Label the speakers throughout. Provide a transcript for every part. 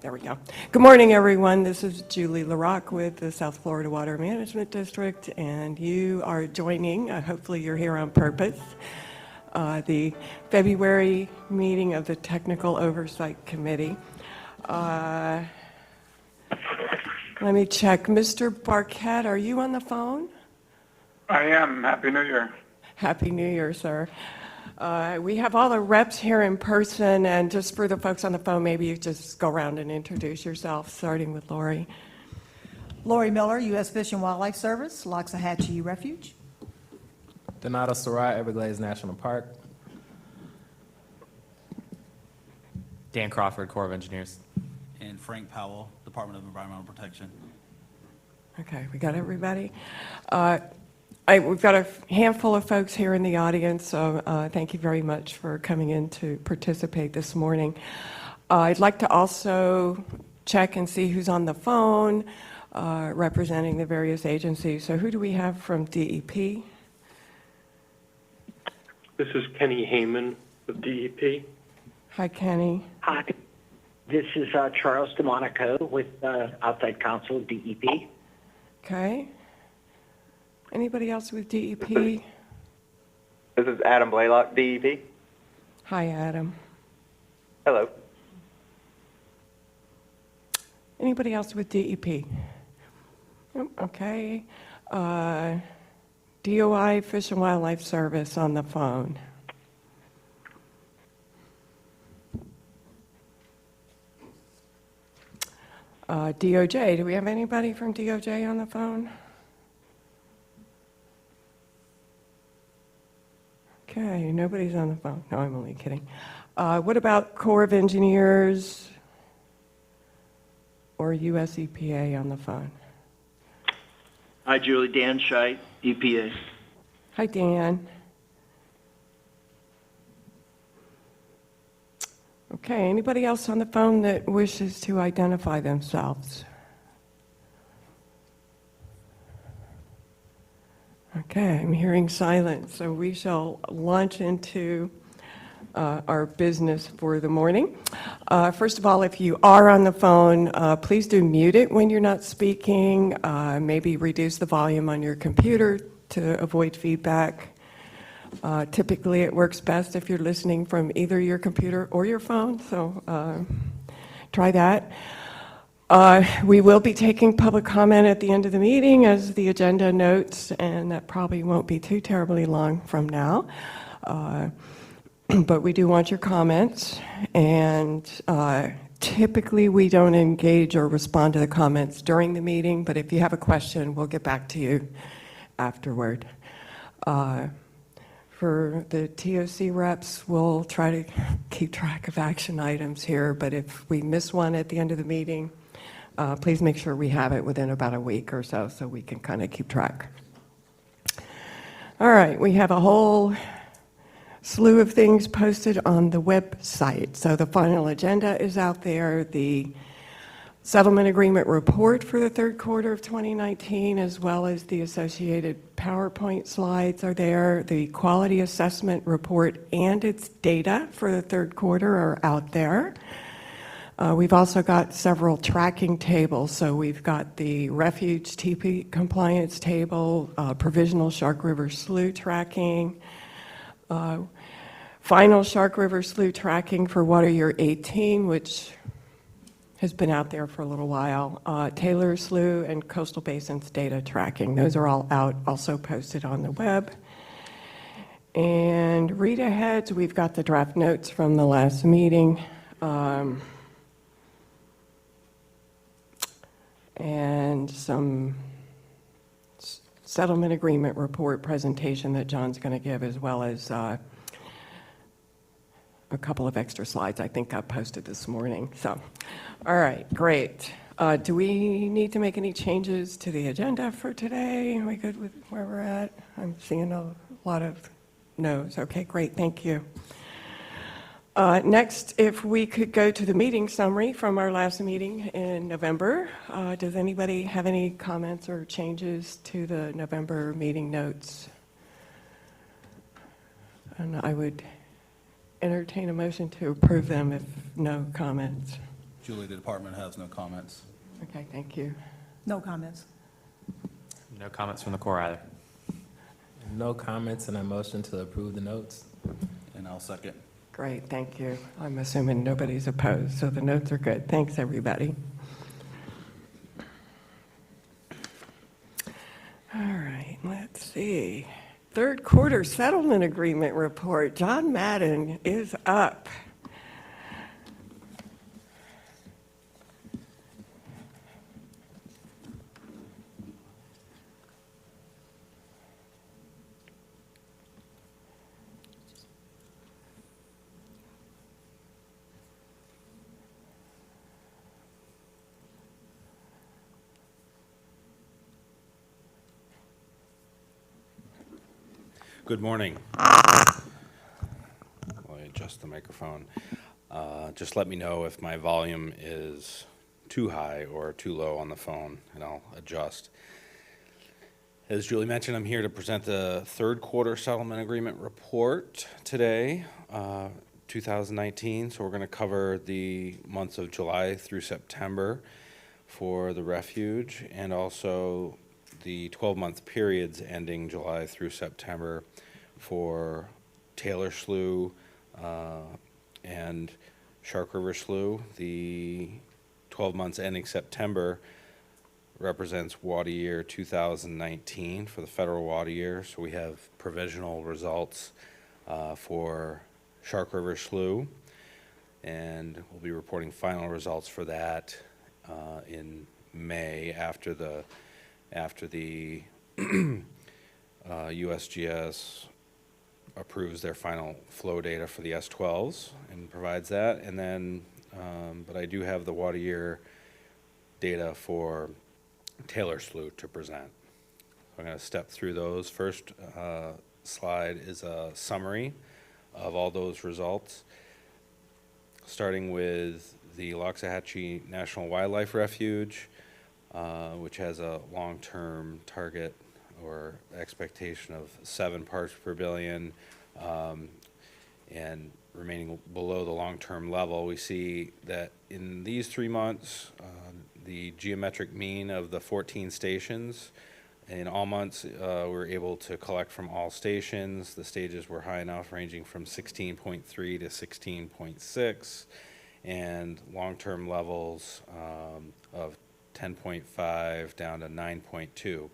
Speaker 1: There we go. Good morning, everyone. This is Julie LaRocque with the South Florida Water Management District, and you are joining, hopefully you're here on purpose, the February meeting of the Technical Oversight Committee. Let me check. Mr. Barquette, are you on the phone?
Speaker 2: I am. Happy New Year.
Speaker 1: Happy New Year, sir. We have all the reps here in person, and just for the folks on the phone, maybe you just go around and introduce yourself, starting with Lori.
Speaker 3: Lori Miller, U.S. Fish and Wildlife Service, Loxahatchee Refuge.
Speaker 4: Donato Sarai, Everglades National Park.
Speaker 5: Dan Crawford, Corps of Engineers.
Speaker 6: And Frank Powell, Department of Environmental Protection.
Speaker 1: Okay, we got everybody. We've got a handful of folks here in the audience, so thank you very much for coming in to participate this morning. I'd like to also check and see who's on the phone representing the various agencies. So who do we have from DEP?
Speaker 7: This is Kenny Heyman of DEP.
Speaker 1: Hi, Kenny.
Speaker 8: Hi, this is Charles DeMonico with outside counsel of DEP.
Speaker 1: Okay. Anybody else with DEP?
Speaker 9: This is Adam Blaylock, DEP.
Speaker 1: Hi, Adam.
Speaker 9: Hello.
Speaker 1: Anybody else with DEP? Okay. DOI, Fish and Wildlife Service on the phone. DOJ, do we have anybody from DOJ on the phone? Okay, nobody's on the phone. No, I'm only kidding. What about Corps of Engineers or US EPA on the phone?
Speaker 10: Hi, Julie. Dan Scheit, EPA.
Speaker 1: Hi, Dan. Okay, anybody else on the phone that wishes to identify themselves? Okay, I'm hearing silence, so we shall launch into our business for the morning. First of all, if you are on the phone, please do mute it when you're not speaking. Maybe reduce the volume on your computer to avoid feedback. Typically, it works best if you're listening from either your computer or your phone, so try that. We will be taking public comment at the end of the meeting, as the agenda notes, and that probably won't be too terribly long from now. But we do want your comments, and typically we don't engage or respond to the comments during the meeting, but if you have a question, we'll get back to you afterward. For the TOC reps, we'll try to keep track of action items here, but if we miss one at the end of the meeting, please make sure we have it within about a week or so we can kind of keep track. All right, we have a whole slew of things posted on the website. So the final agenda is out there. The settlement agreement report for the third quarter of 2019, as well as the associated PowerPoint slides are there. The quality assessment report and its data for the third quarter are out there. We've also got several tracking tables. So we've got the refuge TP compliance table, provisional Shark River slough tracking, final Shark River slough tracking for water year 18, which has been out there for a little while, Taylor Slough and Coastal Basins data tracking. Those are all out, also posted on the web. And read aheads, we've got the draft notes from the last meeting. And some settlement agreement report presentation that John's going to give, as well as a couple of extra slides I think got posted this morning. So, all right, great. Do we need to make any changes to the agenda for today? Are we good with where we're at? I'm seeing a lot of no's. Okay, great, thank you. Next, if we could go to the meeting summary from our last meeting in November. Does anybody have any comments or changes to the November meeting notes? And I would entertain a motion to approve them if no comments.
Speaker 6: Julie, the department has no comments.
Speaker 1: Okay, thank you.
Speaker 3: No comments.
Speaker 5: No comments from the Corps either.
Speaker 4: No comments, and I motion to approve the notes.
Speaker 6: And I'll second.
Speaker 1: Great, thank you. I'm assuming nobody's opposed, so the notes are good. Thanks, everybody. All right, let's see. Third quarter settlement agreement report. John Madden is up.
Speaker 11: Good morning. Let me adjust the microphone. Just let me know if my volume is too high or too low on the phone, and I'll adjust. As Julie mentioned, I'm here to present the third quarter settlement agreement report today, 2019. So we're going to cover the months of July through September for the refuge, and also the 12-month periods ending July through September for Taylor Slough and Shark River Slough. The 12 months ending September represents water year 2019 for the federal water year. So we have provisional results for Shark River Slough, and we'll be reporting final results for that in May after the USGS approves their final flow data for the S12s and provides that. And then, but I do have the water year data for Taylor Slough to present. So I'm going to step through those. First slide is a summary of all those results, starting with the Loxahatchee National Wildlife Refuge, which has a long-term target or expectation of 7 parts per billion, and remaining below the long-term level. We see that in these 3 months, the geometric mean of the 14 stations, in all months, we're able to collect from all stations. The stages were high enough, ranging from 16.3 to 16.6, and long-term levels of 10.5 down to 9.2.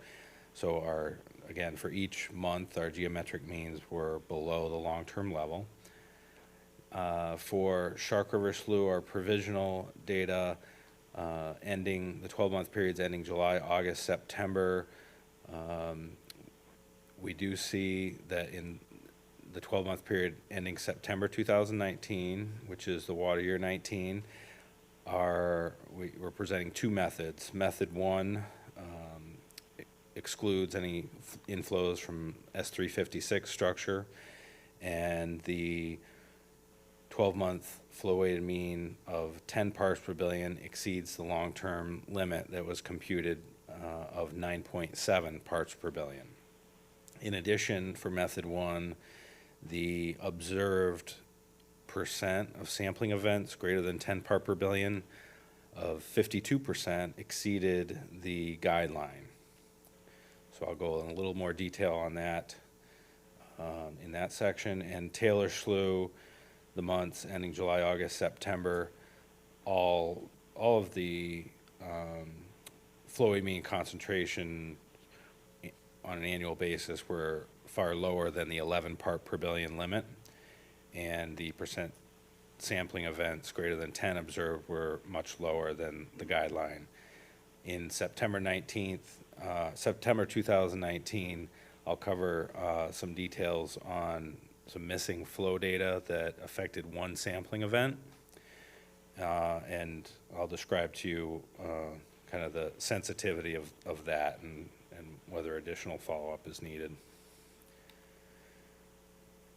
Speaker 11: So again, for each month, our geometric means were below the long-term level. For Shark River Slough, our provisional data ending, the 12-month periods ending July, August, September, we do see that in the 12-month period ending September 2019, which is the water year 19, we're presenting 2 methods. Method 1 excludes any inflows from S356 structure, and the 12-month flow weighted mean of 10 parts per billion exceeds the long-term limit that was computed of 9.7 parts per billion. In addition, for method 1, the observed percent of sampling events greater than 10 part per billion of 52% exceeded the guideline. So I'll go in a little more detail on that in that section. And Taylor Slough, the months ending July, August, September, all of the flow mean concentration on an annual basis were far lower than the 11 part per billion limit, and the percent sampling events greater than 10 observed were much lower than the guideline. In September 2019, I'll cover some details on some missing flow data that affected 1 sampling event, and I'll describe to you kind of the sensitivity of that and whether additional follow-up is needed.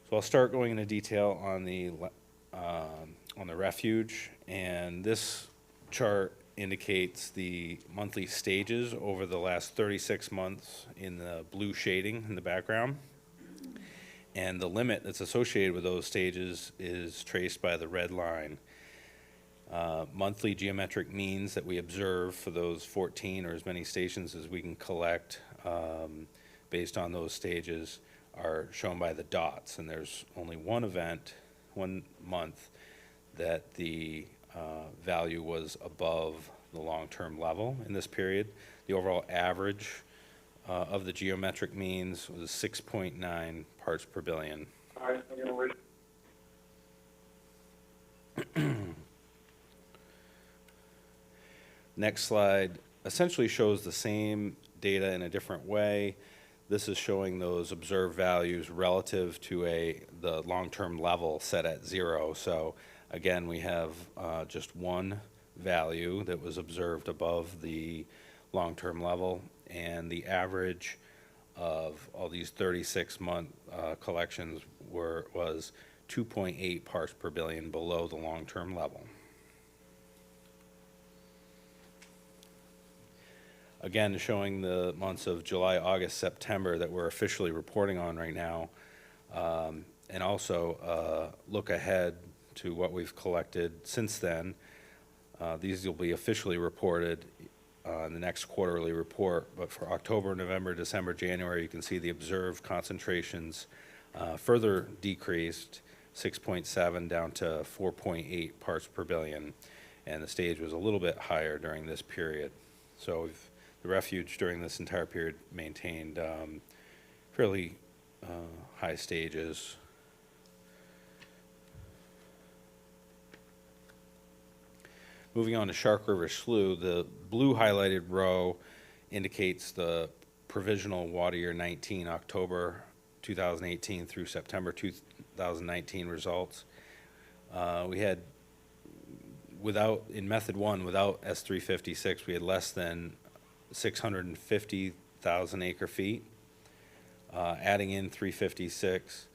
Speaker 11: So I'll start going into detail on the refuge, and this chart indicates the monthly stages over the last 36 months in the blue shading in the background, and the limit that's associated with those stages is traced by the red line. monthly geometric means that we observe for those 14 or as many stations as we can collect based on those stages are shown by the dots. And there's only one event, 1 month, that the value was above the long-term level in this period. The overall average of the geometric means was 6.9 parts per billion.
Speaker 2: All right, I'm gonna wait.
Speaker 11: Next slide essentially shows the same data in a different way. This is showing those observed values relative to the long-term level set at 0. So again, we have just one value that was observed above the long-term level, and the average of all these 36-month collections was 2.8 parts per billion below the long-term level. Again, showing the months of July, August, September that we're officially reporting on right now, and also look ahead to what we've collected since then. These will be officially reported in the next quarterly report, but for October, November, December, January, you can see the observed concentrations further decreased, 6.7 down to 4.8 parts per billion, and the stage was a little bit higher during this period. So the refuge during this entire period maintained fairly high stages. Moving on to Shark River Slough, the blue highlighted row indicates the provisional water year 19, October 2018 through September 2019 results. We had, in method 1, without S356, we had less than 650,000 acre feet. Adding in 356,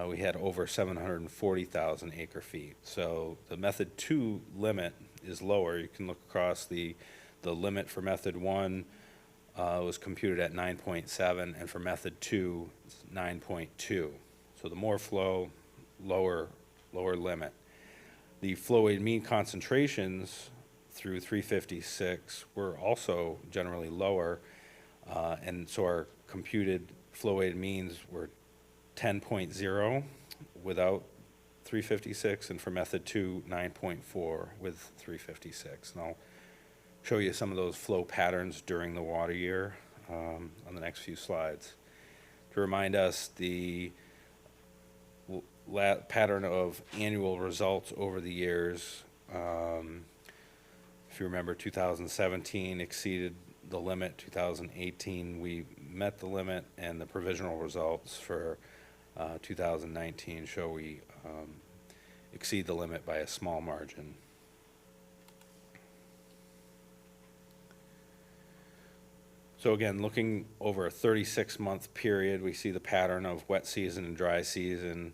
Speaker 11: we had over 740,000 acre feet. So the method 2 limit is lower. You can look across the limit for method 1 was computed at 9.7, and for method 2, it's 9.2. So the more flow, lower limit. The flow weighted mean concentrations through 356 were also generally lower, and so our computed flow weighted means were 10.0 without 356, and for method 2, 9.4 with 356. And I'll show you some of those flow patterns during the water year on the next few slides. To remind us, the pattern of annual results over the years, if you remember, 2017 exceeded the limit, 2018 we met the limit, and the provisional results for 2019 show we exceed the limit by a small margin. So again, looking over a 36-month period, we see the pattern of wet season and dry season,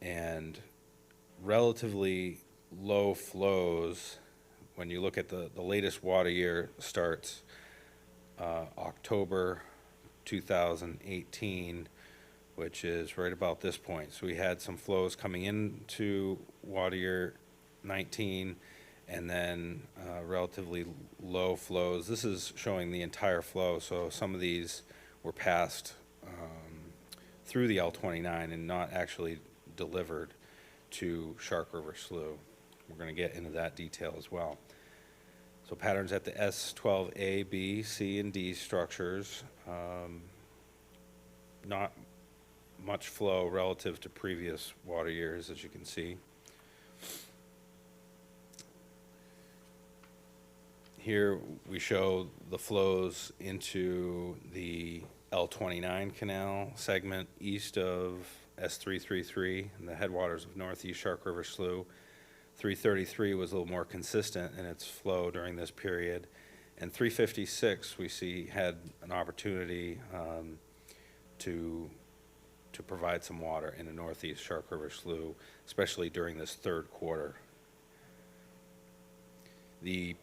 Speaker 11: and relatively low flows. When you look at the latest water year starts October 2018, which is right about this point. So we had some flows coming into water year 19, and then relatively low flows. This is showing the entire flow, so some of these were passed through the L29 and not actually delivered to Shark River Slough. We're going to get into that detail as well. So patterns at the S12A, B, C, and D structures. Not much flow relative to previous water years, as you can see. Here we show the flows into the L29 canal segment east of S333 and the headwaters of northeast Shark River Slough. 333 was a little more consistent in its flow during this period, and 356 we see had an opportunity to provide some water in the northeast Shark River Slough, especially during this third quarter. The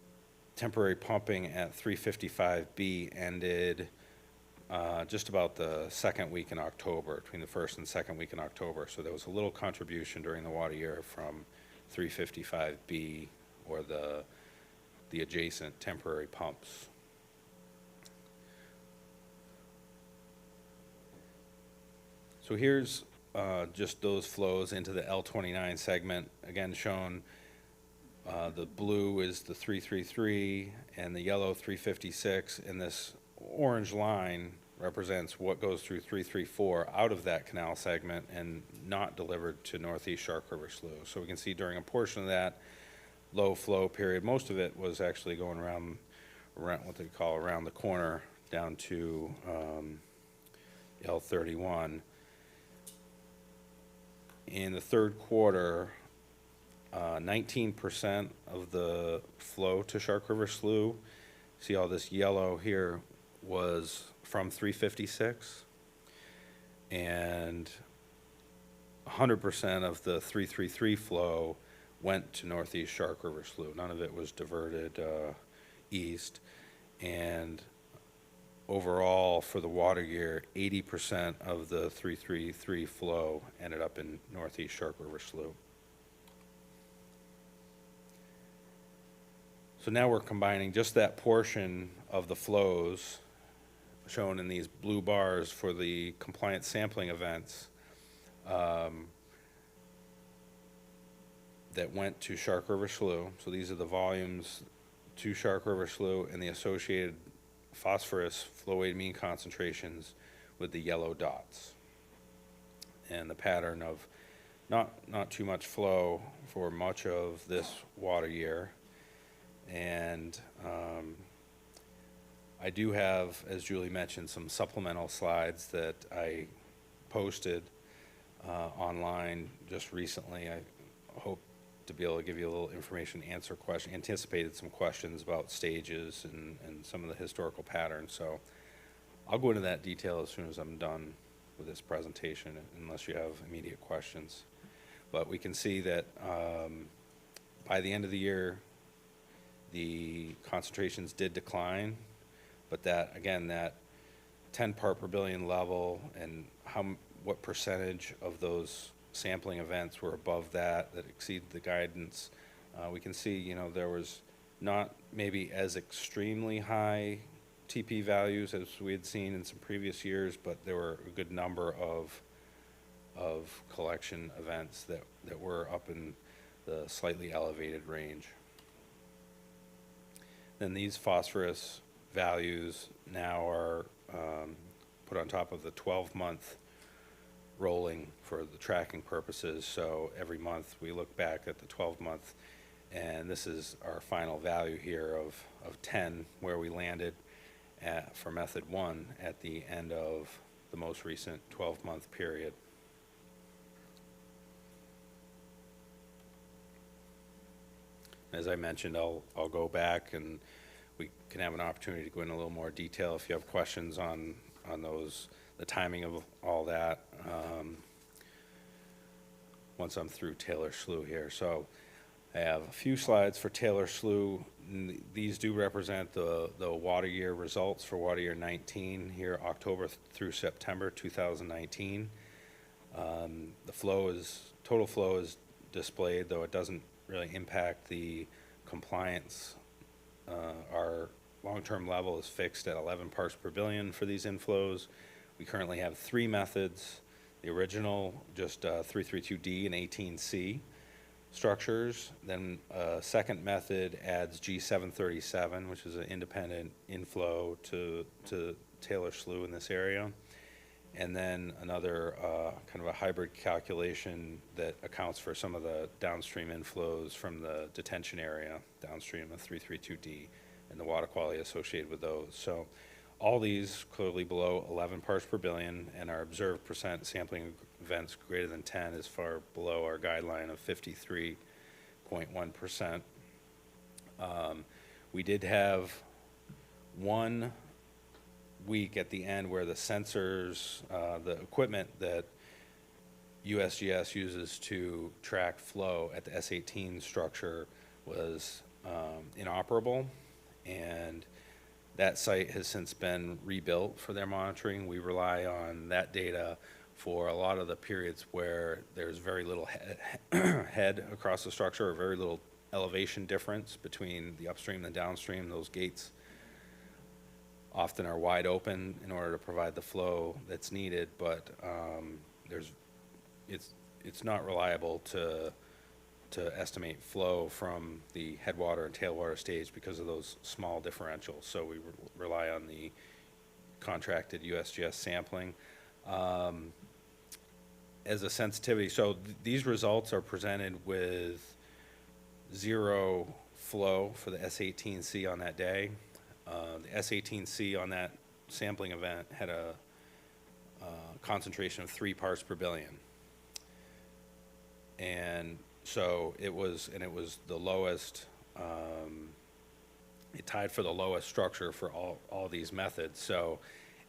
Speaker 11: temporary pumping at 355B ended just about the second week in October, between the first and second week in October. So there was a little contribution during the water year from 355B or the adjacent temporary pumps. So here's just those flows into the L29 segment, again shown. The blue is the 333 and the yellow 356, and this orange line represents what goes through 334 out of that canal segment and not delivered to Northeast Shark River Slough. So we can see during a portion of that low flow period, most of it was actually going around what they call around the corner down to L31. In the third quarter, 19% of the flow to Shark River Slough, see all this yellow here, was from 356, and 100% of the 333 flow went to Northeast Shark River Slough. None of it was diverted east, and overall for the water year, 80% of the 333 flow ended up in Northeast Shark River Slough. So now we're combining just that portion of the flows shown in these blue bars for the compliance sampling events that went to Shark River Slough. So these are the volumes to Shark River Slough and the associated phosphorus flow weighted mean concentrations with the yellow dots. And the pattern of not too much flow for much of this water year. And I do have, as Julie mentioned, some supplemental slides that I posted online just recently. I hope to be able to give you a little information, anticipated some questions about stages and some of the historical patterns. So I'll go into that detail as soon as I'm done with this presentation, unless you have immediate questions. But we can see that by the end of the year, the concentrations did decline, but that, again, that 10 part per billion level and what percentage of those sampling events were above that exceeded the guidance. We can see, you know, there was not maybe as extremely high TP values as we had seen in some previous years, but there were a good number of collection events that were up in the slightly elevated range. Then these phosphorus values now are put on top of the 12-month rolling for the tracking purposes. So every month we look back at the 12-month, and this is our final value here of 10, where we landed for method 1 at the end of the most recent 12-month period. As I mentioned, I'll go back and we can have an opportunity to go into a little more detail if you have questions on those, the timing of all that, once I'm through Taylor Slough here. So I have a few slides for Taylor Slough. These do represent the water year results for water year 19 here, October through September 2019. The total flow is displayed, though it doesn't really impact the compliance. Our long-term level is fixed at 11 parts per billion for these inflows. We currently have 3 methods. The original, just 332D and 18C structures. Then a second method adds G737, which is an independent inflow to Taylor Slough in this area. And then another kind of a hybrid calculation that accounts for some of the downstream inflows from the detention area downstream of 332D and the water quality associated with those. So all these clearly below 11 parts per billion, and our observed percent sampling events greater than 10 is far below our guideline of 53.1%. We did have 1 week at the end where the sensors, the equipment that USGS uses to track flow at the S18 structure was inoperable, and that site has since been rebuilt for their monitoring. We rely on that data for a lot of the periods where there's very little head across the structure, or very little elevation difference between the upstream and the downstream. Those gates often are wide open in order to provide the flow that's needed, but it's not reliable to estimate flow from the headwater and tailwater stage because of those small differentials. So we rely on the contracted USGS sampling. As a sensitivity, so these results are presented with 0 flow for the S18C on that day. The S18C on that sampling event had a concentration of 3 parts per billion. And so it was the lowest, it tied for the lowest structure for all these methods. So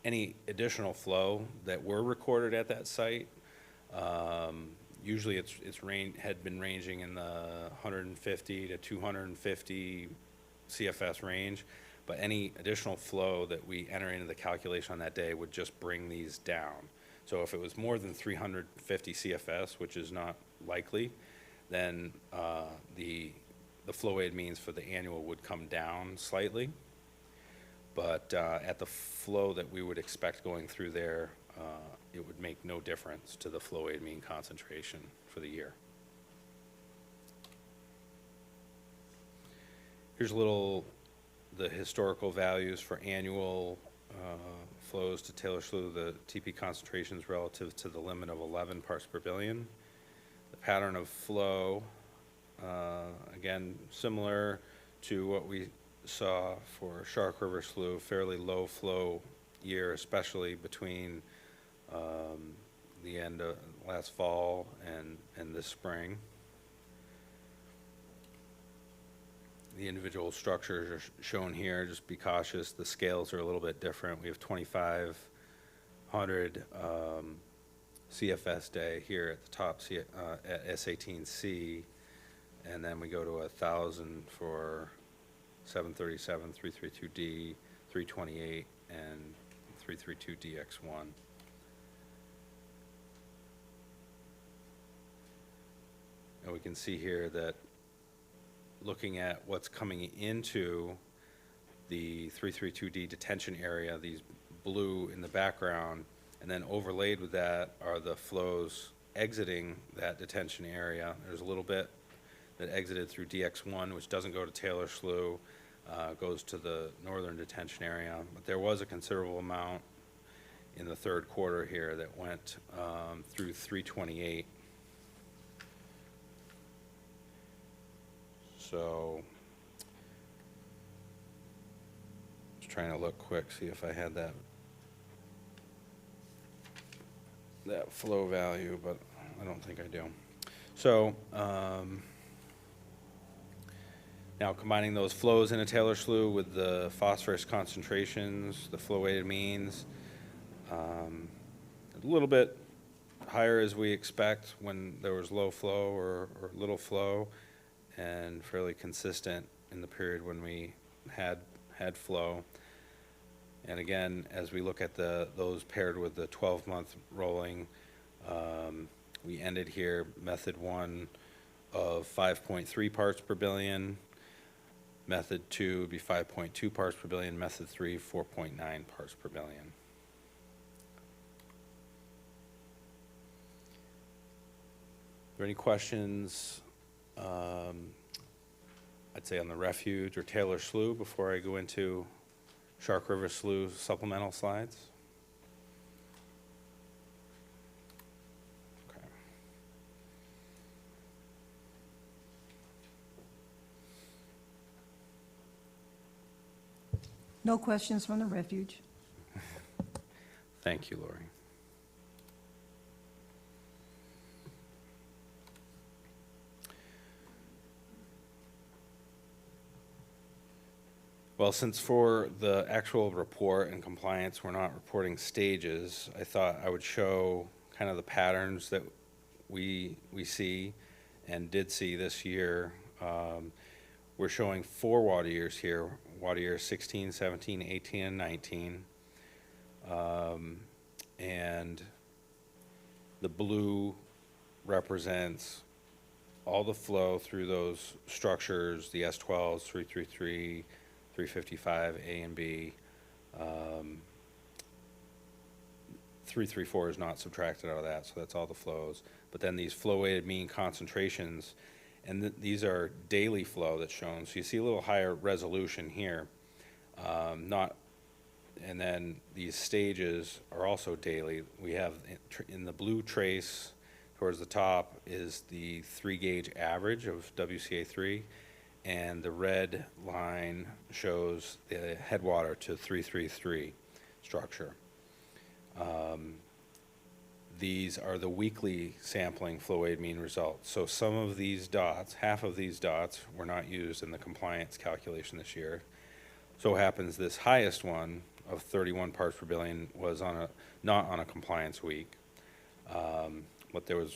Speaker 11: any additional flow that were recorded at that site, usually had been ranging in the 150 to 250 CFS range, but any additional flow that we enter into the calculation on that day would just bring these down. So if it was more than 350 CFS, which is not likely, then the flow aid means for the annual would come down slightly. But at the flow that we would expect going through there, it would make no difference to the flow aid mean concentration for the year. Here's the historical values for annual flows to Taylor Slough, the TP concentrations relative to the limit of 11 parts per billion. The pattern of flow, again, similar to what we saw for Shark River Slough, fairly low flow year, especially between the end of last fall and this spring. The individual structures are shown here. Just be cautious. The scales are a little bit different. We have 2,500 CFS day here at the top at S18C, and then we go to 1,000 for 737, 332D, 328, and 332DX1. And we can see here that looking at what's coming into the 332D detention area, these blue in the background, and then overlaid with that are the flows exiting that detention area. There's a little bit that exited through DX1, which doesn't go to Taylor Slough, goes to the northern detention area. But there was a considerable amount in the third quarter here that went through 328. So, just trying to look quick, see if I had that flow value, but I don't think I do. So, now combining those flows into Taylor Slough with the phosphorus concentrations, the flow weighted means, a little bit higher as we expect when there was low flow or little flow, and fairly consistent in the period when we had flow. And again, as we look at those paired with the 12-month rolling, we ended here method 1 of 5.3 parts per billion, method 2 would be 5.2 parts per billion, method 3 4.9 parts per billion. Are there any questions, I'd say on the refuge or Taylor Slough before I go into Shark River Slough supplemental slides? Okay.
Speaker 3: No questions from the refuge.
Speaker 11: Thank you, Lori. Well, since for the actual report and compliance, we're not reporting stages, I thought I would show kind of the patterns that we see and did see this year. We're showing 4 water years here, water years 16, 17, 18, and 19. And The blue represents all the flow through those structures, the S12s, 333, 355, A and B. 334 is not subtracted out of that, so that's all the flows. But then these flow-weighted mean concentrations, and these are daily flow that's shown. So you see a little higher resolution here. And then these stages are also daily. We have in the blue trace towards the top is the 3-gauge average of WCA3, and the red line shows the headwater to 333 structure. These are the weekly sampling flow-weighted mean results. So some of these dots, half of these dots, were not used in the compliance calculation this year. So happens this highest one of 31 parts per billion was not on a compliance week. But there was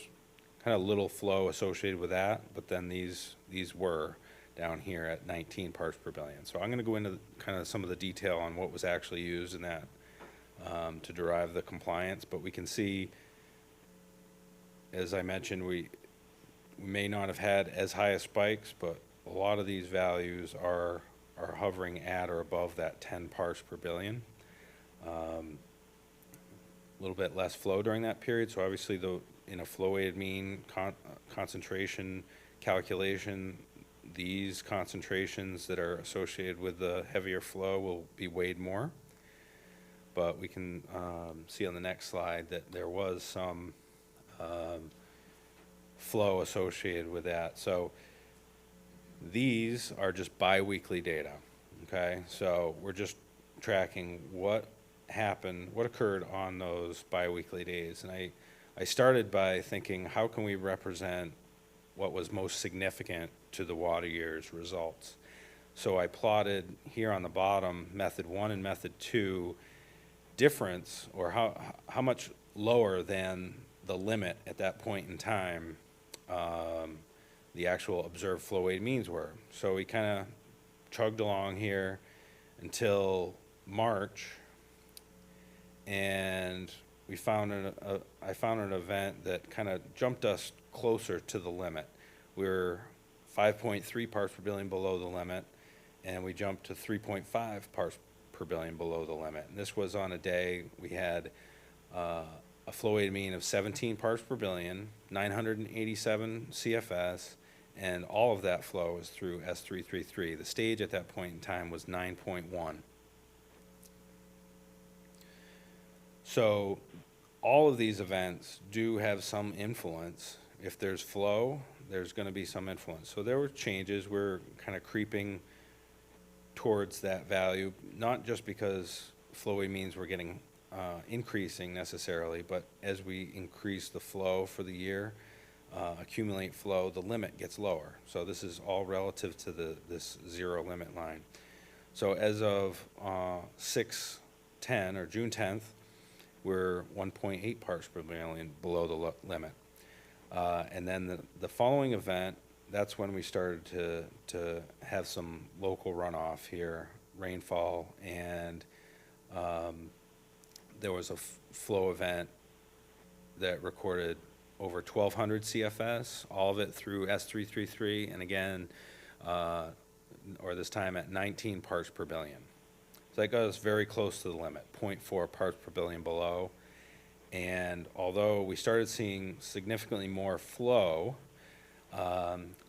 Speaker 11: kind of little flow associated with that, but then these were down here at 19 parts per billion. So I'm going to go into kind of some of the detail on what was actually used in that to derive the compliance, but we can see, as I mentioned, we may not have had as high as spikes, but a lot of these values are hovering at or above that 10 parts per billion. A little bit less flow during that period, so obviously in a flow-weighted mean concentration calculation, these concentrations that are associated with the heavier flow will be weighed more. But we can see on the next slide that there was some flow associated with that. So these are just biweekly data, okay? So we're just tracking what happened, what occurred on those biweekly days. And I started by thinking, how can we represent what was most significant to the water year's results? So I plotted here on the bottom, method 1 and method 2, difference, or how much lower than the limit at that point in time the actual observed flow-weighted means were. So we kind of chugged along here until March, and we found I found an event that kind of jumped us closer to the limit. We were 5.3 parts per billion below the limit, and we jumped to 3.5 parts per billion below the limit. And this was on a day we had a flow-weighted mean of 17 parts per billion, 987 CFS, and all of that flow was through S333. The stage at that point in time was 9.1. So all of these events do have some influence. If there's flow, there's going to be some influence. So there were changes. We're kind of creeping towards that value, not just because flow-weighted means we're getting increasing necessarily, but as we increase the flow for the year, accumulate flow, the limit gets lower. So this is all relative to this zero limit line. So as of 6/10 or June 10th, we're 1.8 parts per billion below the limit. And then the following event, that's when we started to have some local runoff here, rainfall, and there was a flow event that recorded over 1,200 CFS, all of it through S333, and again, or this time at 19 parts per billion. So that got us very close to the limit, 0.4 parts per billion below. And although we started seeing significantly more flow,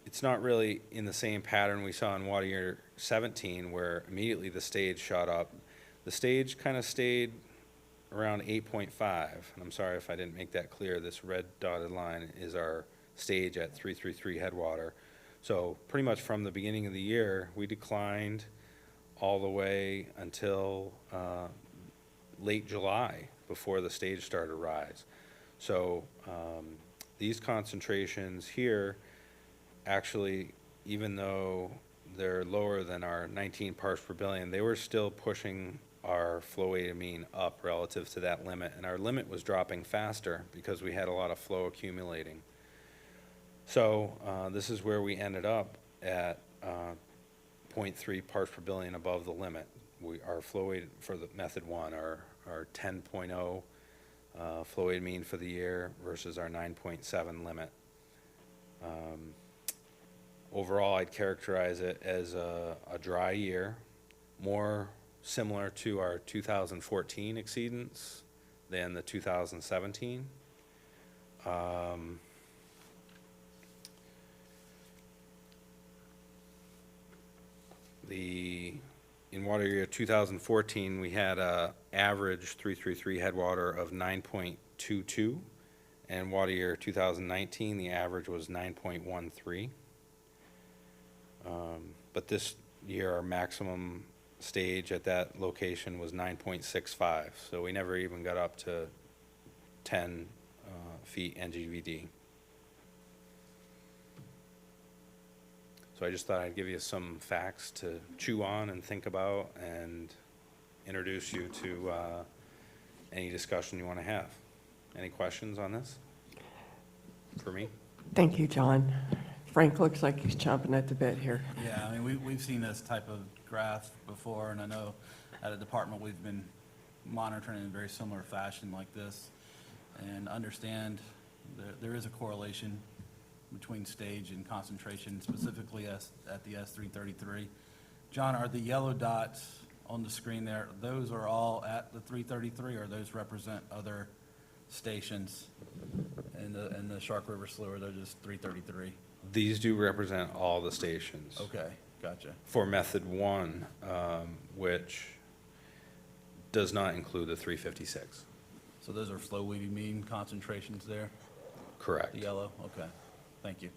Speaker 11: it's not really in the same pattern we saw in water year 17, where immediately the stage shot up. The stage kind of stayed around 8.5. And I'm sorry if I didn't make that clear. This red dotted line is our stage at 333 headwater. So pretty much from the beginning of the year, we declined all the way until late July before the stage started to rise. So these concentrations here, actually, even though they're lower than our 19 parts per billion, they were still pushing our flow-weighted mean up relative to that limit, and our limit was dropping faster because we had a lot of flow accumulating. So this is where we ended up at 0.3 parts per billion above the limit. Our flow weight for the method 1, our 10.0 flow weighted mean for the year versus our 9.7 limit. Overall, I'd characterize it as a dry year, more similar to our 2014 exceedance than the 2017. In water year 2014, we had a average 333 headwater of 9.22, and water year 2019, the average was 9.13. But this year, our maximum stage at that location was 9.65, so we never even got up to 10 feet NGVD. So I just thought I'd give you some facts to chew on and think about and introduce you to any discussion you want to have. Any questions on this for me?
Speaker 1: Thank you, John. Frank looks like he's chomping at the bit here.
Speaker 6: Yeah, I mean, we've seen this type of graph before, and I know at a department we've been monitoring in a very similar fashion like this, and understand there is a correlation between stage and concentration, specifically at the S333. John, are the yellow dots on the screen there, those are all at the 333, or those represent other stations in the Shark River Slough, or they're just 333?
Speaker 11: These do represent all the stations.
Speaker 6: Okay, gotcha.
Speaker 11: For method one, which does not include the 356.
Speaker 6: So those are flow weighted mean concentrations there?
Speaker 11: Correct.
Speaker 6: The yellow, okay, thank you.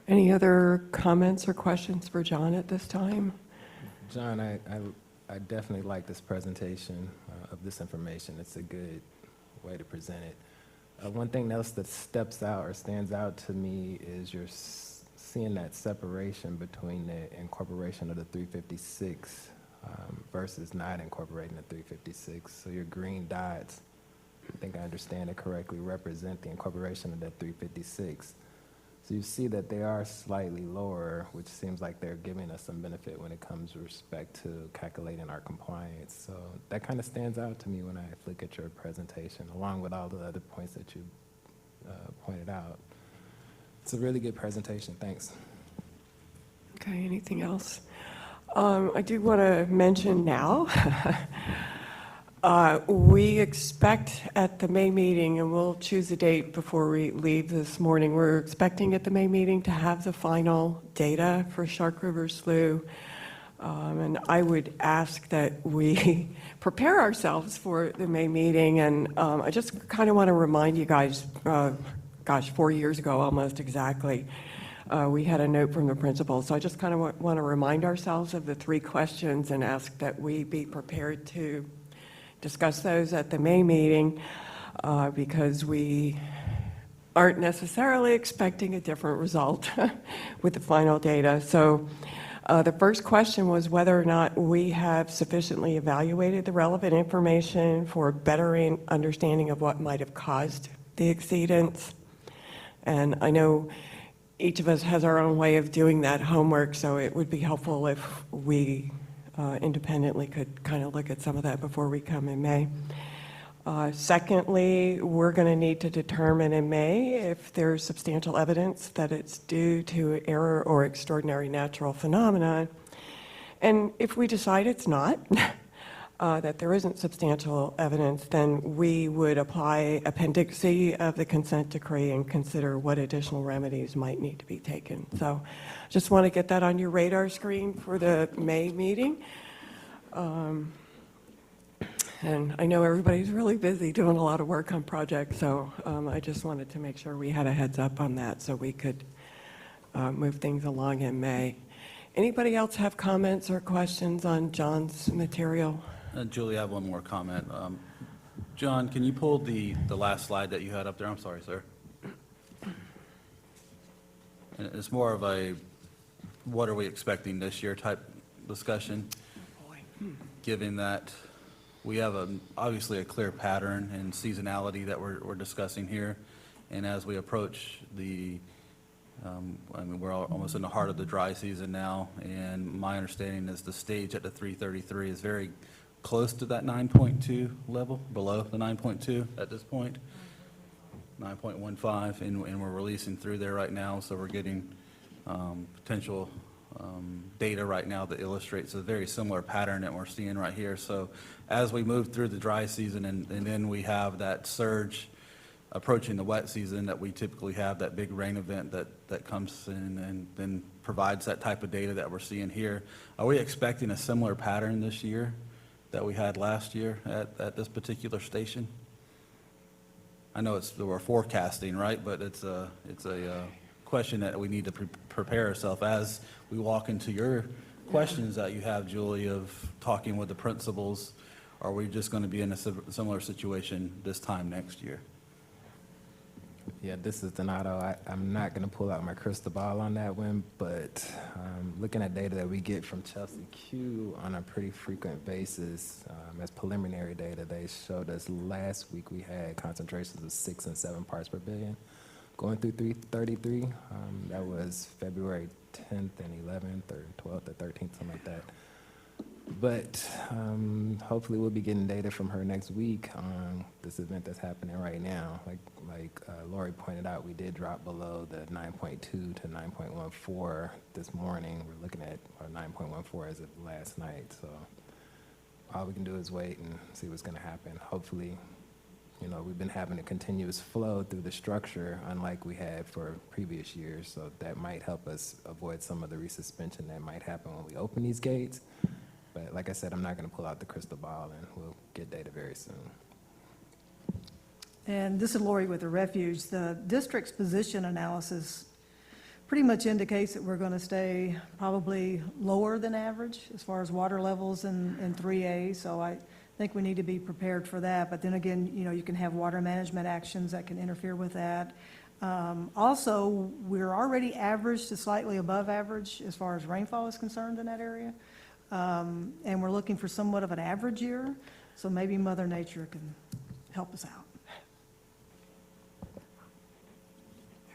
Speaker 1: Any other comments or questions for John at this time?
Speaker 4: John, I definitely like this presentation of this information. It's a good way to present it. One thing else that steps out or stands out to me is you're seeing that separation between the incorporation of the 356 versus not incorporating the 356. So your green dots, I think I understand it correctly, represent the incorporation of that 356. So you see that they are slightly lower, which seems like they're giving us some benefit when it comes with respect to calculating our compliance. So that kind of stands out to me when I look at your presentation, along with all the other points that you pointed out. It's a really good presentation. Thanks.
Speaker 1: Okay, anything else? I do want to mention now, we expect at the May meeting, and we'll choose a date before we leave this morning, we're expecting at the May meeting to have the final data for Shark River Slough. And I would ask that we prepare ourselves for the May meeting. And I just kind of want to remind you guys, 4 years ago, almost exactly, we had a note from the principal. So I just kind of want to remind ourselves of the 3 questions and ask that we be prepared to discuss those at the May meeting, because we aren't necessarily expecting a different result with the final data. So the first question was whether or not we have sufficiently evaluated the relevant information for a better understanding of what might have caused the exceedance. And I know each of us has our own way of doing that homework, so it would be helpful if we independently could kind of look at some of that before we come in May. Secondly, we're going to need to determine in May if there's substantial evidence that it's due to error or extraordinary natural phenomena. And if we decide it's not, that there isn't substantial evidence, then we would apply Appendix C of the consent decree and consider what additional remedies might need to be taken. So just want to get that on your radar screen for the May meeting. And I know everybody's really busy doing a lot of work on projects, so I just wanted to make sure we had a heads up on that so we could move things along in May. Anybody else have comments or questions on John's material?
Speaker 6: Julie, I have one more comment. John, can you pull the last slide that you had up there? I'm sorry, sir. And it's more of a what are we expecting this year type discussion, given that we have obviously a clear pattern and seasonality that we're discussing here. And as we approach I mean, we're almost in the heart of the dry season now, and my understanding is the stage at the 333 is very close to that 9.2 level, below the 9.2 at this point. 9.15, and we're releasing through there right now, so we're getting potential data right now that illustrates a very similar pattern that we're seeing right here. So as we move through the dry season and then we have that surge approaching the wet season that we typically have, that big rain event that comes in and then provides that type of data that we're seeing here. Are we expecting a similar pattern this year that we had last year at this particular station? I know we're forecasting, right? But it's a question that we need to prepare ourselves as we walk into your questions that you have, Julie, of talking with the principals. Are we just going to be in a similar situation this time next year?
Speaker 4: Yeah, this is Donato. I'm not going to pull out my crystal ball on that one, but looking at data that we get from Chelsea Q on a pretty frequent basis, as preliminary data, they showed us last week we had concentrations of 6 and 7 parts per billion. Going through 333, that was February 10th and 11th or 12th or 13th, something like that. But hopefully we'll be getting data from her next week on this event that's happening right now. Like Lori pointed out, we did drop below the 9.2 to 9.14 this morning. We're looking at our 9.14 as of last night. So all we can do is wait and see what's going to happen. Hopefully, we've been having a continuous flow through the structure, unlike we had for previous years. So that might help us avoid some of the resuspension that might happen when we open these gates. But like I said, I'm not going to pull out the crystal ball, and we'll get data very soon.
Speaker 3: And this is Lori with the Refuge. The district's position analysis pretty much indicates that we're going to stay probably lower than average as far as water levels in 3A. So I think we need to be prepared for that. But then again, you can have water management actions that can interfere with that. Also, we're already average to slightly above average as far as rainfall is concerned in that area. And we're looking for somewhat of an average year, so maybe Mother Nature can help us out.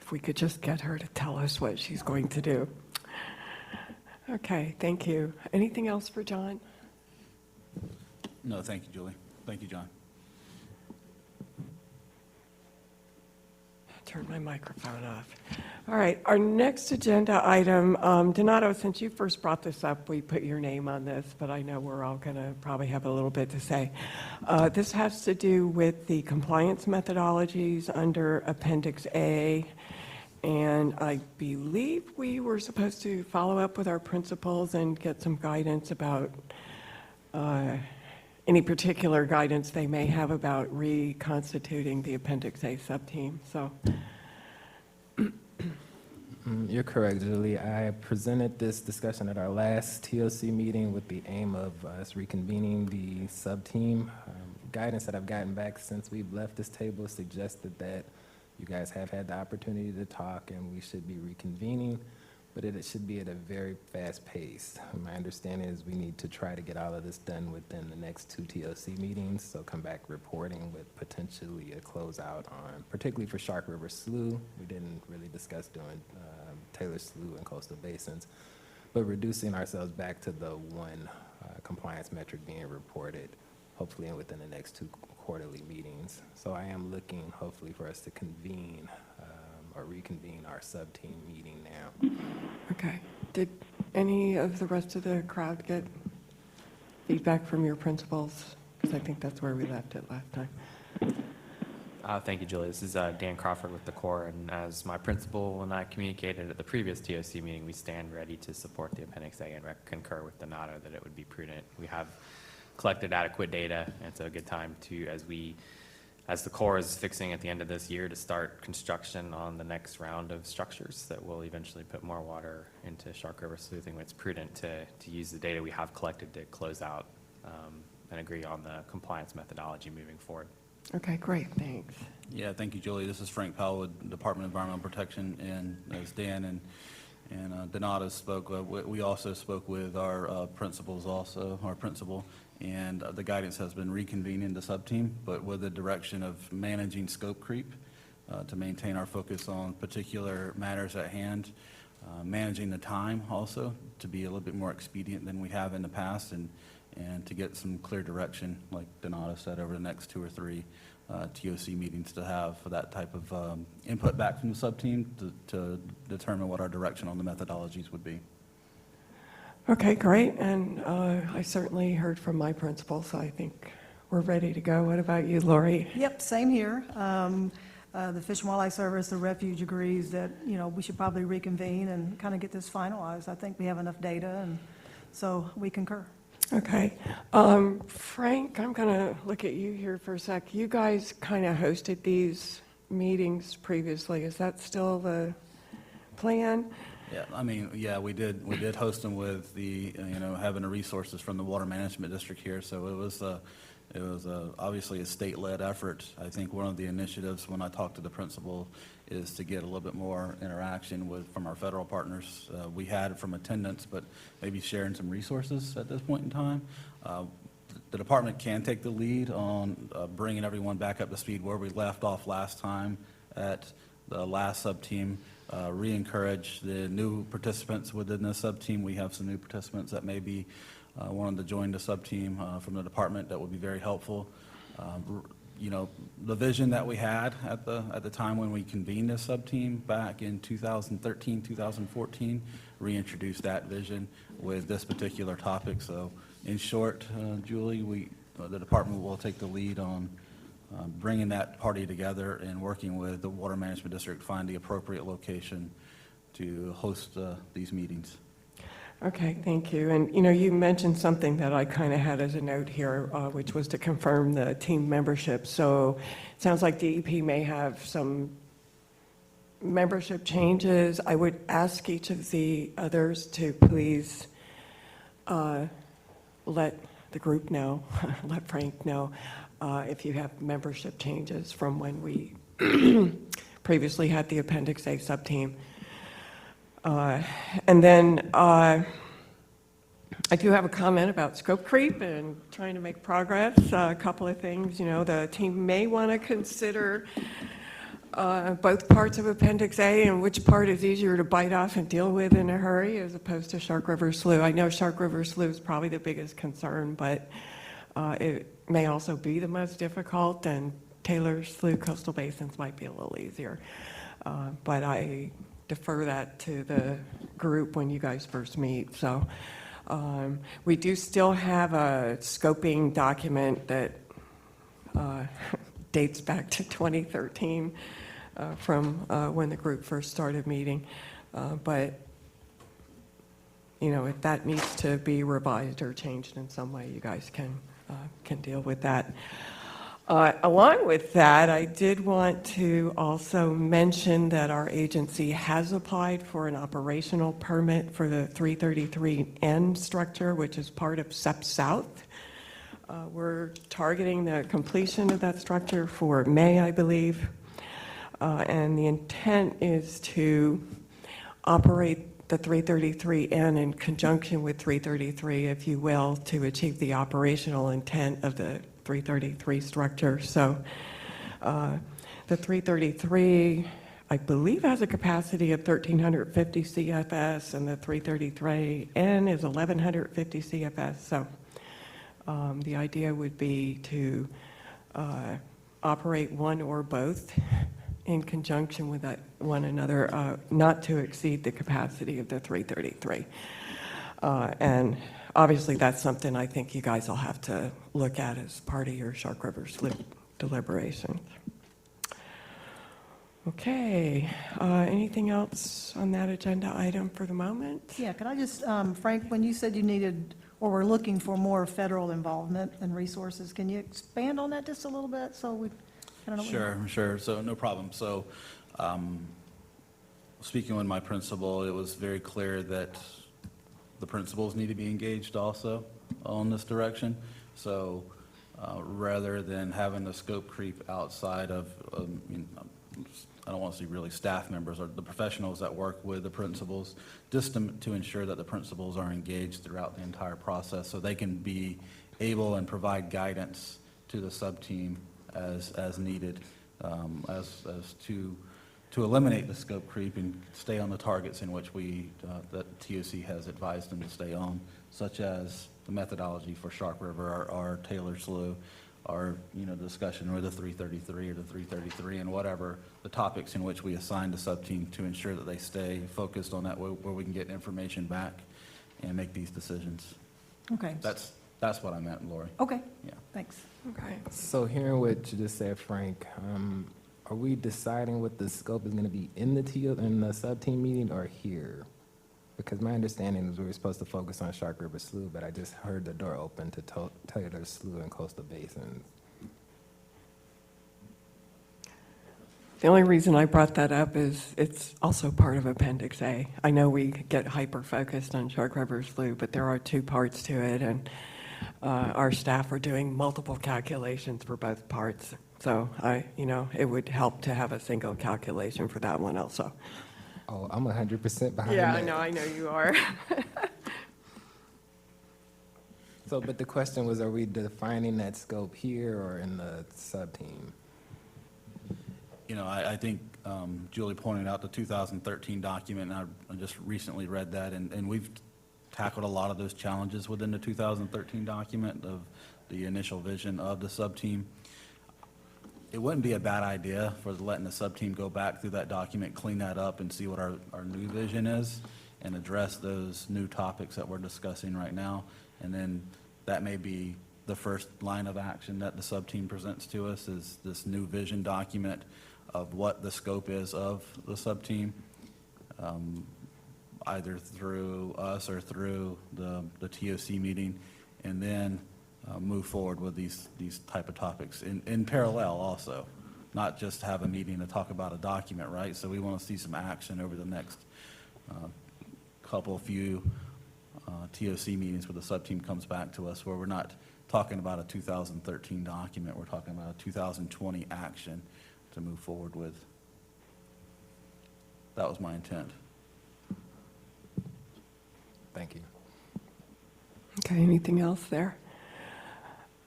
Speaker 1: If we could just get her to tell us what she's going to do. Okay, thank you. Anything else for John?
Speaker 6: No, thank you, Julie. Thank you, John.
Speaker 1: Turn my microphone off. All right, our next agenda item, Donato, since you first brought this up, we put your name on this, but I know we're all going to probably have a little bit to say. This has to do with the compliance methodologies under Appendix A, and I believe we were supposed to follow up with our principals and get some guidance about any particular guidance they may have about reconstituting the Appendix A subteam. So.
Speaker 4: You're correct, Julie. I presented this discussion at our last TOC meeting with the aim of us reconvening the sub-team. Guidance that I've gotten back since we've left this table suggested that you guys have had the opportunity to talk and we should be reconvening, but it should be at a very fast pace. My understanding is we need to try to get all of this done within the next 2 TOC meetings, so come back reporting with potentially a closeout on, particularly for Shark River Slough. We didn't really discuss doing Taylor Slough and coastal basins, but reducing ourselves back to the one compliance metric being reported, hopefully within the next 2 quarterly meetings. So I am looking hopefully for us to convene or reconvene our sub-team meeting now.
Speaker 1: Okay. Did any of the rest of the crowd get feedback from your principals? Because I think that's where we left it last time.
Speaker 5: Thank you, Julie. This is Dan Crawford with the Corps, and as my principal and I communicated at the previous TOC meeting, we stand ready to support the Appendix A and concur with Donato that it would be prudent. We have collected adequate data, and it's a good time to, as the Corps is fixing at the end of this year, to start construction on the next round of structures that will eventually put more water into Shark River Sleuthing. It's prudent to use the data we have collected to close out and agree on the compliance methodology moving forward.
Speaker 1: Okay, great, thanks.
Speaker 6: Yeah, thank you, Julie. This is Frank Powell with Department of Environmental Protection, and as Dan and Donato spoke, we also spoke with our principals also, our principal, and the guidance has been reconvening the sub-team, but with the direction of managing scope creep to maintain our focus on particular matters at hand, managing the time also to be a little bit more expedient than we have in the past, and and to get some clear direction, like Donato said, over the next 2 or 3 TOC meetings to have for that type of input back from the sub-team to determine what our direction on the methodologies would be.
Speaker 1: Okay, great, and I certainly heard from my principal, so I think we're ready to go. What about you, Lori?
Speaker 3: Yep, same here. The Fish and Wildlife Service, the refuge agrees that, we should probably reconvene and kind of get this finalized. I think we have enough data, and so we concur.
Speaker 1: Okay. Frank, I'm going to look at you here for a sec. You guys kind of hosted these meetings previously. Is that still the plan?
Speaker 6: Yeah, I mean, yeah, we did host them with the, having the resources from the Water Management District here, so it was obviously a state-led effort. I think one of the initiatives when I talked to the principal is to get a little bit more interaction from our federal partners. We had from attendance, but maybe sharing some resources at this point in time. The department can take the lead on bringing everyone back up to speed where we left off last time at the last sub-team. Re-encourage the new participants within the sub-team. We have some new participants that may be wanting to join the sub-team from the department. That would be very helpful. The vision that we had at the time when we convened this sub-team back in 2013, 2014, reintroduced that vision with this particular topic. So in short, Julie, the department will take the lead on bringing that party together and working with the Water Management District to find the appropriate location to host these meetings.
Speaker 1: Okay, thank you. And, you mentioned something that I kind of had as a note here, which was to confirm the team membership. So it sounds like DEP may have some membership changes. I would ask each of the others to please let the group know, let Frank know, if you have membership changes from when we previously had the Appendix A sub-team. And then I do have a comment about scope creep and trying to make progress. A couple of things, the team may want to consider both parts of Appendix A and which part is easier to bite off and deal with in a hurry as opposed to Shark River Slough. I know Shark River Slough is probably the biggest concern, but it may also be the most difficult, and Taylor Slough coastal basins might be a little easier. But I defer that to the group when you guys first meet. So we do still have a scoping document that dates back to 2013 from when the group first started meeting. But if that needs to be revised or changed in some way, you guys can deal with that. Along with that, I did want to also mention that our agency has applied for an operational permit for the 333N structure, which is part of SEP South. We're targeting the completion of that structure for May, I believe. And the intent is to operate the 333N in conjunction with 333, if you will, to achieve the operational intent of the 333 structure. So the 333, I believe, has a capacity of 1,350 CFS, and the 333N is 1,150 CFS. So the idea would be to operate one or both in conjunction with one another, not to exceed the capacity of the 333. And obviously, that's something I think you guys will have to look at as part of your Shark River Slough deliberations. Okay, anything else on that agenda item for the moment?
Speaker 3: Yeah, can I just, Frank, when you said you needed, or were looking for more federal involvement and resources, can you expand on that just a little bit so we kind of know?
Speaker 6: Sure. So no problem. So speaking with my principal, it was very clear that the principals need to be engaged also on this direction. So rather than having the scope creep outside of, I don't want to say really staff members or the professionals that work with the principals, just to ensure that the principals are engaged throughout the entire process so they can be able and provide guidance to the sub-team as needed, as to eliminate the scope creep and stay on the targets in which that TOC has advised them to stay on, such as the methodology for Shark River, our Taylor Slough, our, discussion or the 333 or the 333 and whatever the topics in which we assign the sub-team to ensure that they stay focused on that, where we can get information back and make these decisions.
Speaker 3: Okay.
Speaker 6: That's what I meant, Lori.
Speaker 3: Okay.
Speaker 6: Yeah.
Speaker 3: Thanks.
Speaker 1: Okay.
Speaker 4: So hearing what you just said, Frank, are we deciding what the scope is going to be in the sub-team meeting or here? Because my understanding is we were supposed to focus on Shark River Slough, but I just heard the door open to Taylor Slough and Coastal Basin.
Speaker 1: The only reason I brought that up is it's also part of Appendix A. I know we get hyper-focused on Shark River Slough, but there are two parts to it, and our staff are doing multiple calculations for both parts. So it would help to have a single calculation for that one also.
Speaker 4: Oh, I'm 100% behind
Speaker 1: Yeah,
Speaker 4: that.
Speaker 1: I know you are.
Speaker 4: So, but the question was, are we defining that scope here or in the sub-team?
Speaker 6: I think Julie pointed out the 2013 document, and I just recently read that, and we've tackled a lot of those challenges within the 2013 document of the initial vision of the sub-team. It wouldn't be a bad idea for letting the sub-team go back through that document, clean that up, and see what our new vision is, and address those new topics that we're discussing right now. And then that may be the first line of action that the sub-team presents to us, is this new vision document of what the scope is of the sub-team, either through us or through the TOC meeting, and then move forward with these type of topics in parallel also, not just have a meeting to talk about a document, right? So we want to see some action over the next few TOC meetings where the sub-team comes back to us, where we're not talking about a 2013 document, we're talking about a 2020 action to move forward with. That was my intent.
Speaker 4: Thank you.
Speaker 1: Okay, anything else there?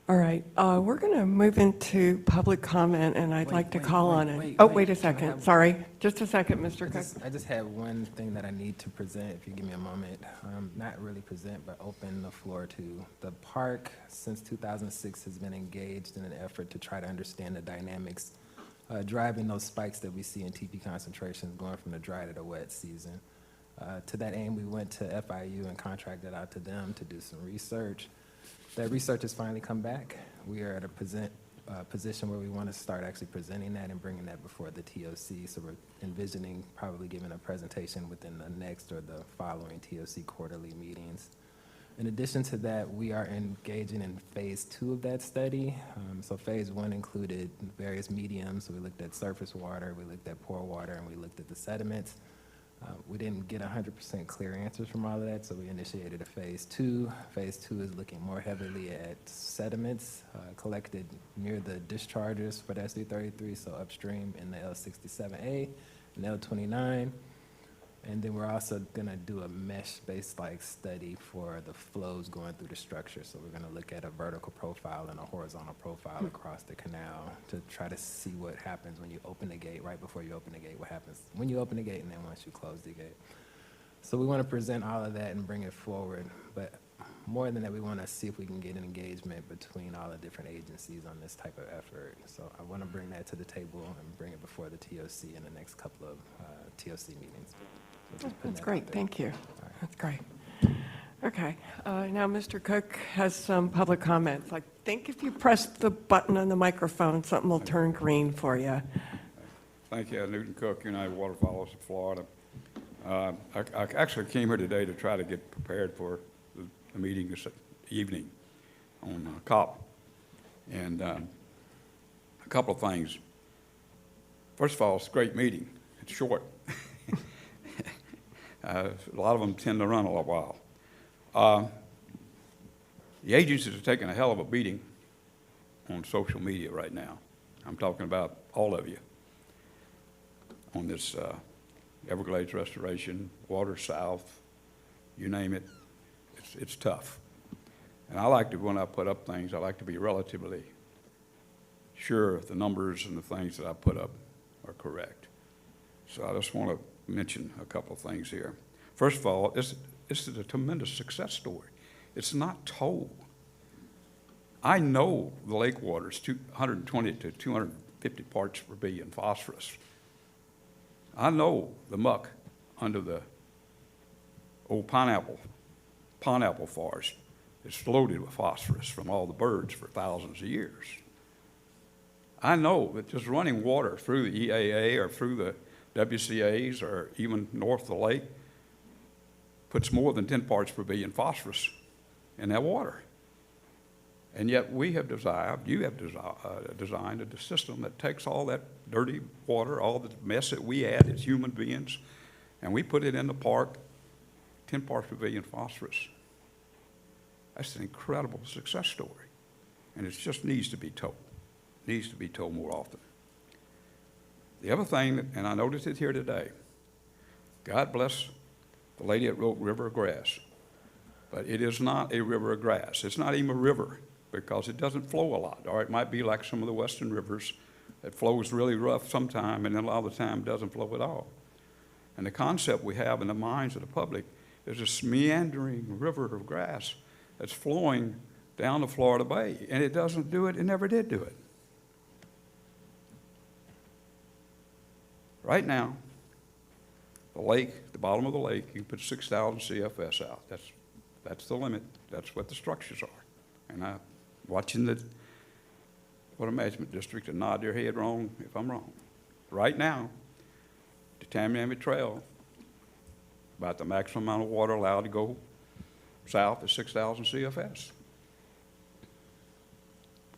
Speaker 1: All right, we're going to move into public comment, and I'd like to call on it. Wait a second, sorry. Just a second, Mr. Cook.
Speaker 4: I just have one thing that I need to present, if you give me a moment. Not really present, but open the floor to. The park, since 2006, has been engaged in an effort to try to understand the dynamics driving those spikes that we see in TP concentrations going from the dry to the wet season. To that aim, we went to FIU and contracted out to them to do some research. That research has finally come back. We are at a position where we want to start actually presenting that and bringing that before the TOC. So we're envisioning probably giving a presentation within the next or the following TOC quarterly meetings. In addition to that, we are engaging in phase 2 of that study. So phase 1 included various mediums. So we looked at surface water, we looked at pore water, and we looked at the sediments. We didn't get 100% clear answers from all of that, so we initiated a phase 2. Phase 2 is looking more heavily at sediments collected near the discharges for the SD33, so upstream in the L67A and L29. And then we're also going to do a mesh-based study for the flows going through the structure. So we're going to look at a vertical profile and a horizontal profile across the canal to try to see what happens when you open the gate. Right before you open the gate, what happens when you open the gate and then once you close the gate. So we want to present all of that and bring it forward. But more than that, we want to see if we can get an engagement between all the different agencies on this type of effort. So I want to bring that to the table and bring it before the TOC in the next couple of TOC meetings.
Speaker 1: That's great, thank you. That's great. Okay, now Mr. Cook has some public comments. I think if you press the button on the microphone, something will turn green for you.
Speaker 2: Thank you, Newton Cook, United Waterfowlers of Florida. I actually came here today to try to get prepared for the meeting this evening on COP. And a couple of things. First of all, it's a great meeting. It's short. A lot of them tend to run a little while. The agencies are taking a hell of a beating on social media right now. I'm talking about all of you on this Everglades restoration, water south, you name it. It's tough. And I like to, when I put up things, I like to be relatively sure if the numbers and the things that I put up are correct. So I just want to mention a couple of things here. First of all, this is a tremendous success story. It's not told. I know the lake water is 220 to 250 parts per billion phosphorus. I know the muck under the old pineapple forest is loaded with phosphorus from all the birds for thousands of years. I know that just running water through the EAA or through the WCAs or even north of the lake puts more than 10 parts per billion phosphorus in that water. And yet you have designed a system that takes all that dirty water, all the mess that we add as human beings, and we put it in the park, 10 parts per billion phosphorus. That's an incredible success story. And it just needs to be told. Needs to be told more often. The other thing, and I noticed it here today, God bless the lady that wrote River of Grass, but it is not a river of grass. It's not even a river because it doesn't flow a lot. Or it might be like some of the western rivers that flows really rough sometime and then a lot of the time doesn't flow at all. And the concept we have in the minds of the public is this meandering river of grass that's flowing down the Florida Bay, and it doesn't do it, it never did do it. Right now, the lake, the bottom of the lake, you can put 6,000 CFS out. That's the limit. That's what the structures are. And I'm watching the Water Management District and nod their head wrong if I'm wrong. Right now, the Tamiami Trail, about the maximum amount of water allowed to go south is 6,000 CFS.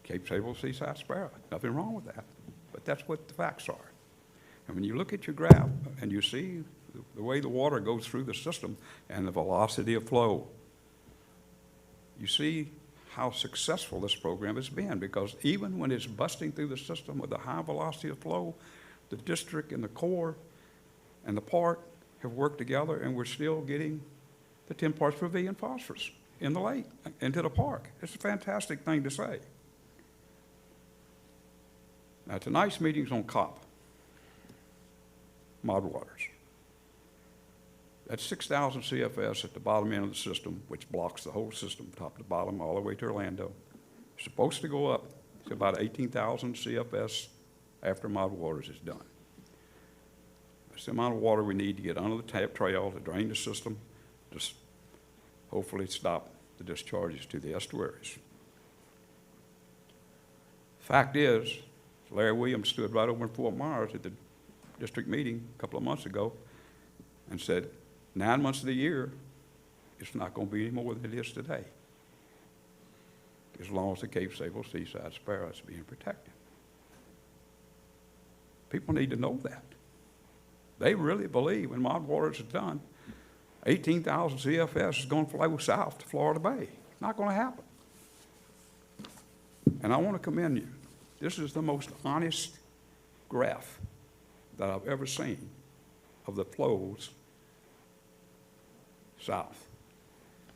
Speaker 2: Cape Sable Seaside Sparrow, nothing wrong with that, but that's what the facts are. And when you look at your graph and you see the way the water goes through the system and the velocity of flow, you see how successful this program has been, because even when it's busting through the system with a high velocity of flow, the district and the Corps and the park have worked together, and we're still getting the 10 parts per billion phosphorus in the lake, into the park. It's a fantastic thing to say. Now, tonight's meeting's on COP, mod waters. That's 6,000 CFS at the bottom end of the system, which blocks the whole system, top to bottom, all the way to Orlando. It's supposed to go up to about 18,000 CFS after mod waters is done. That's the amount of water we need to get under the tap trail to drain the system, just hopefully stop the discharges to the estuaries. Fact is, Larry Williams stood right over in Fort Myers at the district meeting a couple of months ago and said, 9 months of the year, it's not going to be any more than it is today, as long as the Cape Sable Seaside Sparrow is being protected. People need to know that. They really believe when mod waters is done, 18,000 CFS is going to flow south to Florida Bay. It's not going to happen. And I want to commend you. This is the most honest graph that I've ever seen of the flows south.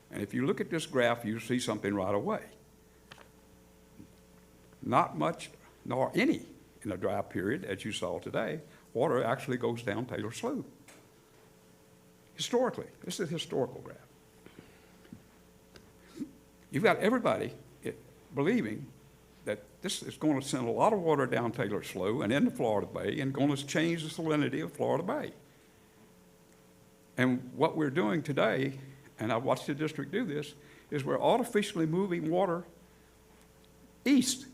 Speaker 2: And if you look at this graph, you see something right away. Not much, nor any, in a dry period, as you saw today, water actually goes down Taylor Slough. Historically, this is a historical graph. You've got everybody believing that this is going to send a lot of water down Taylor Slough and into Florida Bay and going to change the salinity of Florida Bay. And what we're doing today, and I've watched the district do this, is we're artificially moving water east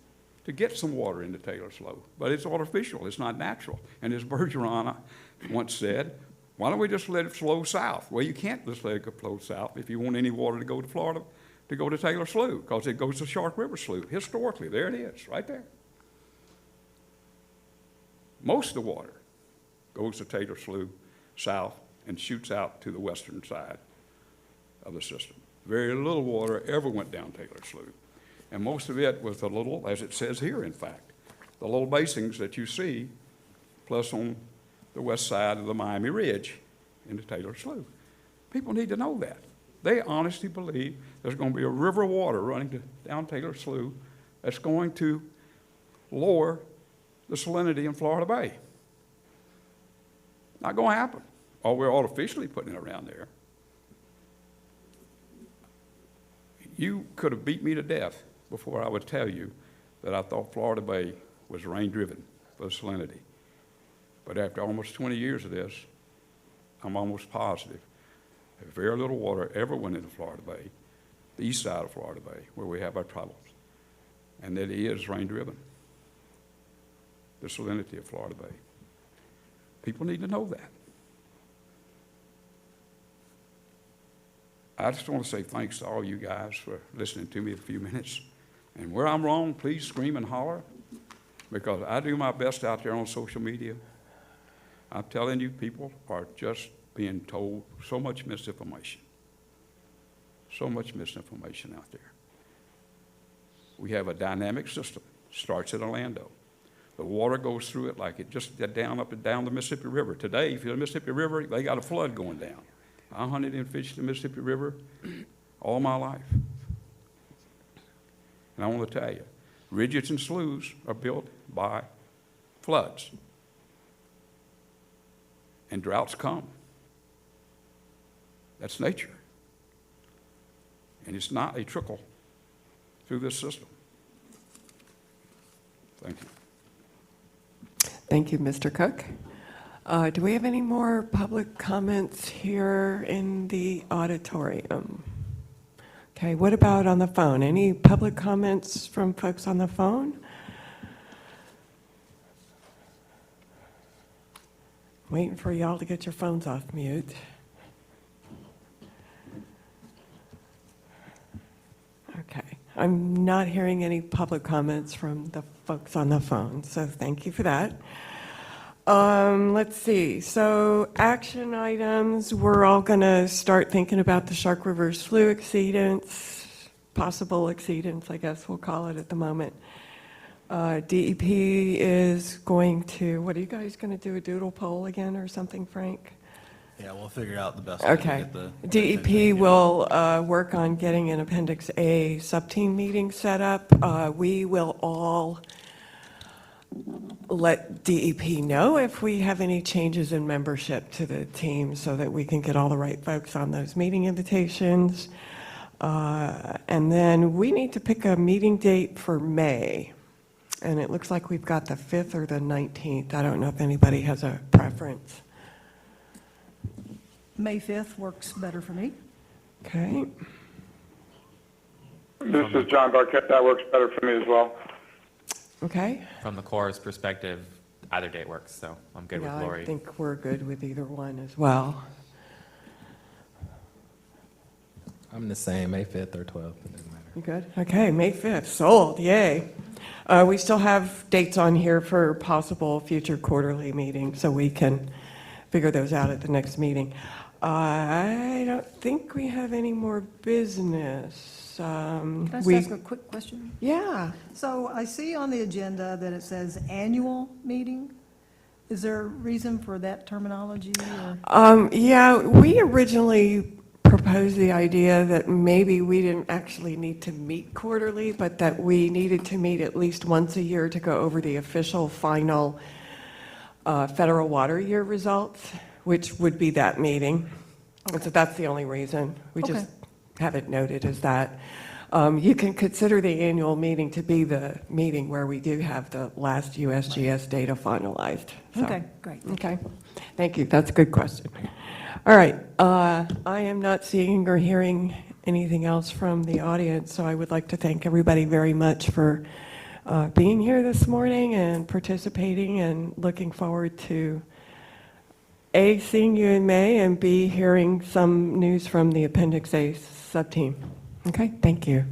Speaker 2: to get some water into Taylor Slough. But it's artificial, it's not natural. And as Bergeron once said, why don't we just let it flow south? Well, you can't just let it flow south if you want any water to go to Florida, to go to Taylor Slough, because it goes to Shark River Slough. Historically, there it is, right there. Most of the water goes to Taylor Slough south and shoots out to the western side of the system. Very little water ever went down Taylor Slough. And most of it was the little, as it says here, in fact, the little basins that you see, plus on the west side of the Miami Ridge into Taylor Slough. People need to know that. They honestly believe there's going to be a river of water running down Taylor Slough that's going to lower the salinity in Florida Bay. Not going to happen. Or we're artificially putting it around there. You could have beat me to death before I would tell you that I thought Florida Bay was rain-driven for the salinity. But after almost 20 years of this, I'm almost positive that very little water ever went into Florida Bay, the east side of Florida Bay, where we have our troubles, and that it is rain-driven, the salinity of Florida Bay. People need to know that. I just want to say thanks to all you guys for listening to me a few minutes. And where I'm wrong, please scream and holler, because I do my best out there on social media. I'm telling you, people are just being told so much misinformation. So much misinformation out there. We have a dynamic system. Starts at Orlando. The water goes through it like it just down up and down the Mississippi River. Today, if you're the Mississippi River, they got a flood going down. I hunted and fished the Mississippi River all my life. And I want to tell you, ridges and sloughs are built by floods. And droughts come. That's nature. And it's not a trickle through this system. Thank you.
Speaker 1: Thank you, Mr. Cook. Do we have any more public comments here in the auditorium? Okay, what about on the phone? Any public comments from folks on the phone? Waiting for y'all to get your phones off mute. Okay, I'm not hearing any public comments from the folks on the phone, so thank you for that. Let's see, so action items, we're all gonna start thinking about the Shark River Slough exceedance, possible exceedance, I guess we'll call it at the moment. DEP is going to, what are you guys gonna do, a doodle poll again or something, Frank?
Speaker 6: Yeah, we'll figure out the best way to
Speaker 1: Okay.
Speaker 6: get the.
Speaker 1: DEP will work on getting an Appendix A sub-team meeting set up. We will all let DEP know if we have any changes in membership to the team so that we can get all the right folks on those meeting invitations. And then we need to pick a meeting date for May. And it looks like we've got the 5th or the 19th. I don't know if anybody has a preference.
Speaker 3: May 5th works better for me.
Speaker 1: Okay.
Speaker 12: This is John Barquette. That works better for me as well.
Speaker 1: Okay.
Speaker 5: From the Corps' perspective, either date works, so I'm good with
Speaker 1: Yeah,
Speaker 5: Lori.
Speaker 1: I think we're good with either one as well.
Speaker 4: I'm the same, May 5th or 12th, it doesn't matter.
Speaker 1: You good? Okay, May 5th, sold, yay. We still have dates on here for possible future quarterly meetings, so we can figure those out at the next meeting. I don't think we have any more business.
Speaker 3: Can I just ask a quick question?
Speaker 1: Yeah.
Speaker 3: So I see on the agenda that it says annual meeting. Is there a reason for that terminology? Or?
Speaker 1: Yeah, we originally proposed the idea that maybe we didn't actually need to meet quarterly, but that we needed to meet at least once a year to go over the official final federal water year results, which would be that meeting. And so that's the only reason. We just have it noted as that. You can consider the annual meeting to be the meeting where we do have the last USGS data finalized. So,
Speaker 3: Okay, great.
Speaker 1: Okay, thank you. That's a good question. All right, I am not seeing or hearing anything else from the audience, so I would like to thank everybody very much for being here this morning and participating, and looking forward to A, seeing you in May, and B, hearing some news from the Appendix A sub-team. Okay, thank you.